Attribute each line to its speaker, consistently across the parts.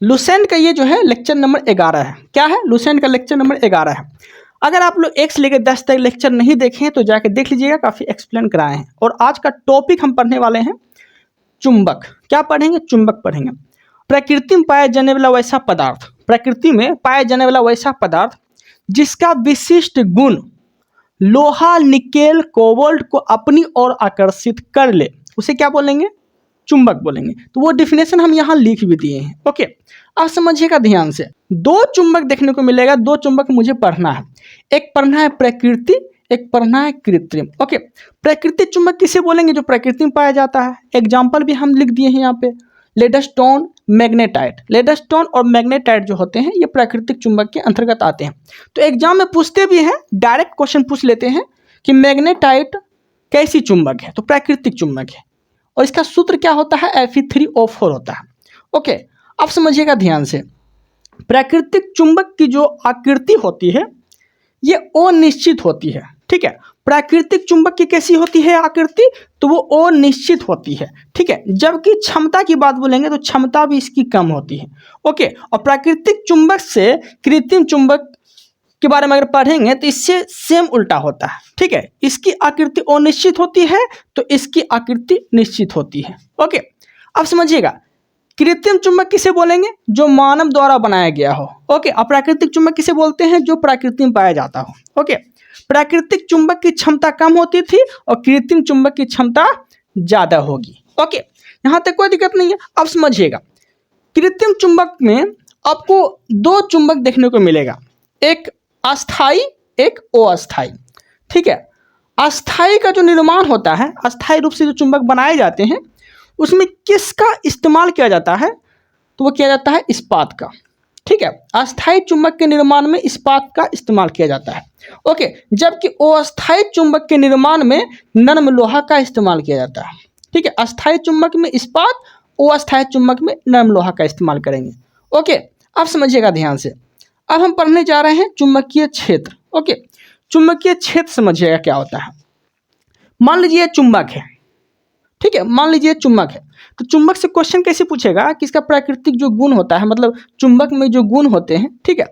Speaker 1: Lucent का ये जो है लेक्चर नंबर 11 है। क्या है? लुसेंट का लेक्चर नंबर 11 है। अगर आप लोग 1 से लेकर 10 तक लेक्चर नहीं देखे हैं तो जाके देख लीजिएगा, काफ़ी एक्सप्लेन कराए हैं। और आज का टॉपिक हम पढ़ने वाले हैं चुंबक। क्या पढ़ेंगे? चुंबक पढ़ेंगे। प्रकृति में पाया जाने वाला वैसा पदार्थ, प्रकृति में पाया जाने वाला वैसा पदार्थ जिसका विशिष्ट गुण लोहा, निकेल, कोबाल्ट को अपनी ओर आकर्षित कर ले, उसे क्या बोलेंगे? चुंबक बोलेंगे। तो वो डिफिनेशन हम यहाँ लिख भी दिए हैं। ओके, अब समझिएगा ध्यान से। 2 चुंबक देखने को मिलेगा, 2 चुंबक मुझे पढ़ना है। एक पढ़ना है प्रकृति, एक पढ़ना है कृत्रिम। ओके, प्राकृतिक चुंबक किसे बोलेंगे? जो प्रकृति में पाया जाता है। एग्जाम्पल भी हम लिख दिए हैं यहाँ पे, लेडस्टोन, मैग्नेटाइट। लेडस्टोन और मैग्नेटाइट जो होते हैं ये प्राकृतिक चुंबक के अंतर्गत आते हैं। तो एग्जाम में पूछते भी हैं, डायरेक्ट क्वेश्चन पूछ लेते हैं कि मैग्नेटाइट कैसी चुंबक है? तो प्राकृतिक चुंबक है। और इसका सूत्र क्या होता है? Fe3O4 होता है। ओके, अब समझिएगा ध्यान से। प्राकृतिक चुंबक की जो आकृति होती है ये अनिश्चित होती है। ठीक है, प्राकृतिक चुंबक की कैसी होती है आकृति? तो वो अनिश्चित होती है। ठीक है, जबकि क्षमता की बात बोलेंगे तो क्षमता भी इसकी कम होती है। ओके, और प्राकृतिक चुंबक से कृत्रिम चुंबक के बारे में अगर पढ़ेंगे तो इससे सेम उल्टा होता है। ठीक है, इसकी आकृति अनिश्चित होती है तो इसकी आकृति निश्चित होती है। ओके, अब समझिएगा कृत्रिम चुंबक किसे बोलेंगे? जो मानव द्वारा बनाया गया हो। ओके, और प्राकृतिक चुंबक किसे बोलते हैं? जो प्रकृति में पाया जाता हो। ओके, प्राकृतिक चुंबक की क्षमता कम होती थी और कृत्रिम चुंबक की क्षमता ज़्यादा होगी। ओके, यहाँ तक कोई दिक्कत नहीं है। अब समझिएगा कृत्रिम चुंबक में आपको 2 चुंबक देखने को मिलेगा, एक अस्थाई, एक अस्थाई। ठीक है, अस्थाई का जो निर्माण होता है, अस्थाई रूप से जो चुंबक बनाए जाते हैं उसमें किसका इस्तेमाल किया जाता है? तो वो किया जाता है इस्पात का। ठीक है, अस्थाई चुंबक के निर्माण में इस्पात का इस्तेमाल किया जाता है। ओके, जबकि अस्थाई चुंबक के निर्माण में नरम लोहा का इस्तेमाल किया जाता है। ठीक है, अस्थाई चुंबक में इस्पात, अस्थाई चुंबक में नरम लोहा का इस्तेमाल करेंगे। ओके, अब समझिएगा ध्यान से। अब हम पढ़ने जा रहे हैं चुंबकीय क्षेत्र। ओके, चुंबकीय क्षेत्र समझिएगा क्या होता है। मान लीजिए चुंबक है। ठीक है, मान लीजिए चुंबक है, तो चुंबक से क्वेश्चन कैसे पूछेगा कि इसका प्राकृतिक जो गुण होता है, मतलब चुंबक में जो गुण होते हैं। ठीक है,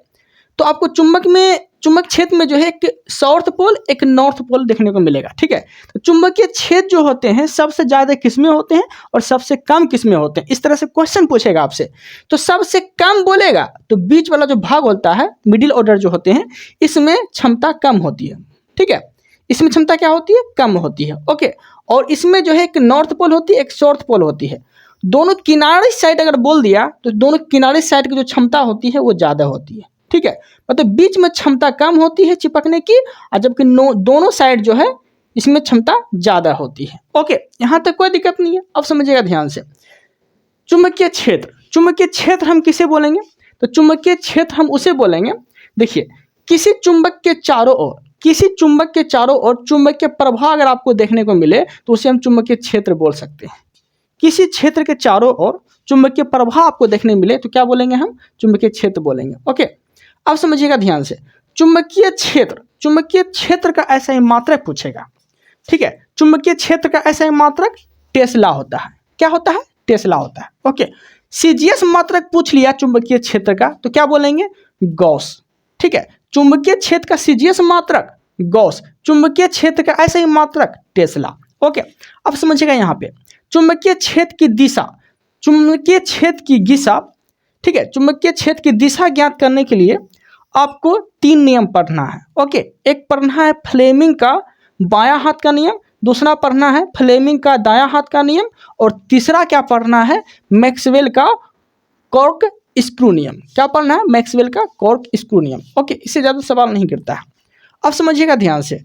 Speaker 1: तो आपको चुंबक क्षेत्र में जो है एक साउथ पोल, एक नॉर्थ पोल देखने को मिलेगा। ठीक है, तो चुंबकीय क्षेत्र जो होते हैं सबसे ज़्यादा किसमें होते हैं और सबसे कम किसमें होते हैं, इस तरह से क्वेश्चन पूछेगा आपसे। तो सबसे कम बोलेगा तो बीच वाला जो भाग होता है, मिडिल ऑर्डर जो होते हैं, इसमें क्षमता कम होती है। ठीक है, इसमें क्षमता क्या होती है? कम होती है। ओके, और इसमें जो है एक नॉर्थ पोल होती है, एक साउथ पोल होती है। दोनों किनारे साइड अगर बोल दिया तो दोनों किनारे साइड की जो क्षमता होती है वो ज़्यादा होती है। ठीक है, मतलब बीच में क्षमता कम होती है चिपकने की, और जबकि दोनों साइड जो है इसमें क्षमता ज़्यादा होती है। ओके, यहाँ तक कोई दिक्कत नहीं है। अब समझिएगा ध्यान से। चुंबकीय क्षेत्र, चुंबकीय क्षेत्र हम किसे बोलेंगे? तो चुंबकीय क्षेत्र हम उसे बोलेंगे, देखिए किसी चुंबक के चारों ओर, किसी चुंबक के चारों ओर चुंबकीय प्रवाह अगर आपको देखने को मिले तो उसे हम चुंबकीय क्षेत्र बोल सकते हैं। किसी क्षेत्र के चारों ओर चुंबकीय प्रवाह आपको देखने मिले तो क्या बोलेंगे? हम चुंबकीय क्षेत्र बोलेंगे। ओके, अब समझिएगा ध्यान से। चुंबकीय क्षेत्र, चुंबकीय क्षेत्र का ऐसा ही मात्रक पूछेगा। ठीक है, चुंबकीय क्षेत्र का ऐसा ही मात्रक टेस्ला होता है। क्या होता है? टेस्ला होता है। ओके, सीजीएस मात्रक पूछ लिया चुंबकीय क्षेत्र का तो क्या बोलेंगे? गॉस। ठीक है, चुंबकीय क्षेत्र का सीजीएस मात्रक गॉस, चुंबकीय क्षेत्र का ऐसा ही मात्रक टेस्ला। ओके, अब समझिएगा यहाँ पे चुंबकीय क्षेत्र की दिशा, चुंबकीय क्षेत्र की दिशा। ठीक है, चुंबकीय क्षेत्र की दिशा ज्ञात करने के लिए आपको 3 नियम पढ़ना है। ओके, एक पढ़ना है फ्लेमिंग का बायां हाथ का नियम, दूसरा पढ़ना है फ्लेमिंग का दायां हाथ का नियम, और तीसरा क्या पढ़ना है? मैक्सवेल का कॉर्क स्क्रू नियम। क्या पढ़ना है? मैक्सवेल का कॉर्क स्क्रू नियम। ओके, इससे ज़्यादा सवाल नहीं करता है। अब समझिएगा ध्यान से।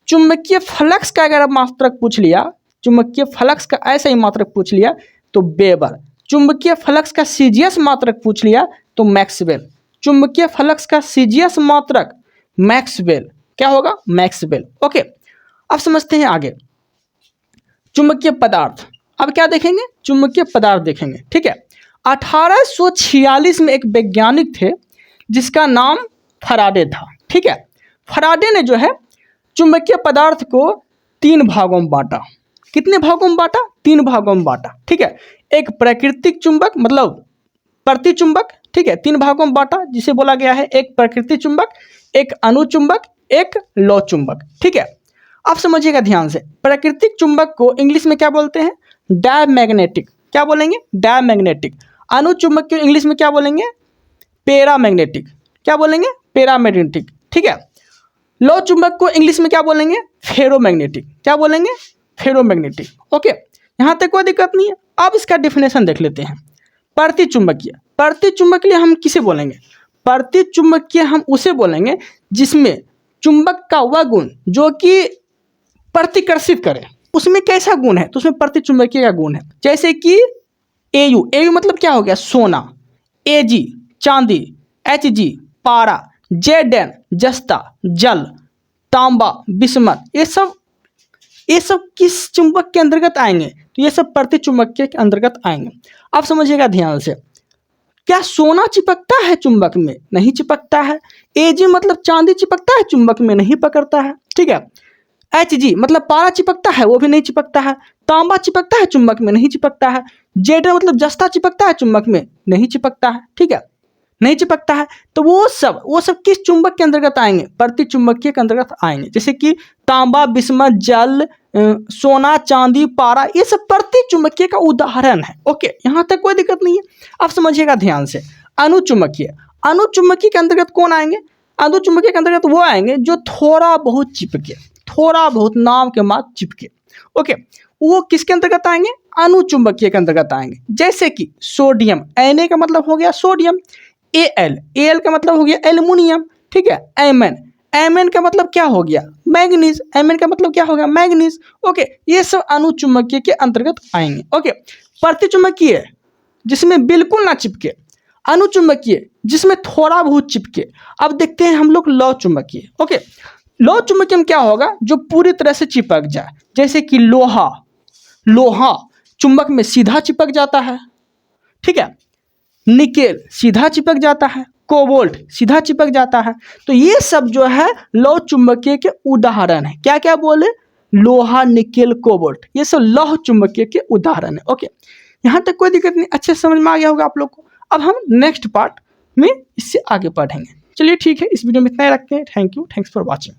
Speaker 1: चुंबकीय फ्लक्स का अगर मात्रक पूछ लिया, चुंबकीय फ्लक्स का ऐसा ही मात्रक पूछ लिया तो वेबर। चुंबकीय फ्लक्स का सीजीएस मात्रक पूछ लिया तो मैक्सवेल। चुंबकीय फ्लक्स का सीजीएस मात्रक मैक्सवेल। क्या होगा? मैक्सवेल। ओके, अब समझते हैं आगे चुंबकीय पदार्थ। अब क्या देखेंगे? चुंबकीय पदार्थ देखेंगे। ठीक है, 1846 में एक वैज्ञानिक थे जिसका नाम फराडे था। ठीक है, फराडे ने जो है चुंबकीय पदार्थ को 3 भागों में बांटा। कितने भागों में बांटा? 3 भागों में बांटा। ठीक है, एक प्राकृतिक चुंबक, मतलब प्रतिचुंबक, ठीक है, 3 भागों में बांटा, जिसे बोला गया है एक प्रकृति चुंबक, एक अनुचुंबक, एक लौ चुंबक, ठीक है। अब समझिएगा ध्यान से, प्राकृतिक चुंबक को इंग्लिश में क्या बोलते हैं? डायमैग्नेटिक। क्या बोलेंगे? डायमैग्नेटिक। अनुचुंबक को इंग्लिश में क्या बोलेंगे? पैरामैग्नेटिक। क्या बोलेंगे? पैरामैग्नेटिक, ठीक है। लौ चुंबक को इंग्लिश में क्या बोलेंगे? फेरोमैग्नेटिक। क्या बोलेंगे? फेरोमैग्नेटिक। ओके, यहाँ तक कोई दिक्कत नहीं है। अब इसका डिफिनेशन देख लेते हैं। प्रतिचुंबकीय, प्रतिचुंबकीय हम किसे बोलेंगे? प्रतिचुंबकीय हम उसे बोलेंगे जिसमें चुंबक का वह गुण जो कि प्रतिकर्षित करे, उसमें कैसा गुण है? तो उसमें प्रतिचुंबकीय का गुण है। जैसे कि एयू, एयू मतलब क्या हो गया? सोना, एजी चांदी, एचजी पारा, जेडन जस्ता जल, तांबा बिस्मत, ये सब किस चुंबक के अंतर्गत आएंगे? तो ये सब प्रतिचुंबकीय के अंतर्गत आएंगे। अब समझिएगा ध्यान से, क्या सोना चिपकता है चुंबक में? नहीं चिपकता है। एजी मतलब चांदी चिपकता है चुंबक में? नहीं पकड़ता है, ठीक है। एचजी मतलब पारा चिपकता है? वो भी नहीं चिपकता है। तांबा चिपकता है चुंबक में? नहीं चिपकता है। जेडन मतलब जस्ता चिपकता है चुंबक में? नहीं चिपकता है, ठीक है, नहीं चिपकता है। तो वो सब किस चुंबक के अंतर्गत आएंगे? प्रतिचुंबकीय के अंतर्गत आएंगे। जैसे कि तांबा बिस्मत जल सोना चांदी पारा, ये सब प्रतिचुंबकीय का उदाहरण है। ओके, यहाँ तक कोई दिक्कत नहीं है। अब समझिएगा ध्यान से, अनुचुंबकीय, अनुचुंबकीय के अंतर्गत कौन आएंगे? अनुचुंबकीय के अंतर्गत वो आएंगे जो थोड़ा बहुत चिपके, थोड़ा बहुत नाम के मात्र चिपके। ओके, वो किसके अंतर्गत आएंगे? अनुचुंबकीय के अंतर्गत आएंगे। जैसे कि सोडियम, Na का मतलब हो गया सोडियम, Al का मतलब हो गया एल्युमिनियम, ठीक है। Mn का मतलब क्या हो गया? मैग्नीज, Mn का मतलब क्या हो गया? मैग्नीज। ओके, ये सब अनुचुंबकीय के अंतर्गत आएंगे। ओके, प्रतिचुंबकीय जिसमें बिल्कुल ना चिपके, अनुचुंबकीय जिसमें थोड़ा बहुत चिपके। अब देखते हैं हम लोग लौ चुंबकीय। ओके, लौ चुंबकीय में क्या होगा? जो पूरी तरह से चिपक जाए। जैसे कि लोहा चुंबक में सीधा चिपक जाता है, ठीक है। निकेल सीधा चिपक जाता है, कोबाल्ट सीधा चिपक जाता है। तो ये सब जो है लौह चुंबकीय के उदाहरण है। क्या क्या बोले? लोहा निकेल कोबाल्ट, ये सब लौह चुंबकीय के उदाहरण है। ओके, यहाँ तक कोई दिक्कत नहीं, अच्छे से समझ में आ गया होगा आप लोग को। अब हम नेक्स्ट पार्ट में इससे आगे पढ़ेंगे। चलिए ठीक है, इस वीडियो में इतना ही रखते हैं। Thank you, thanks for watching.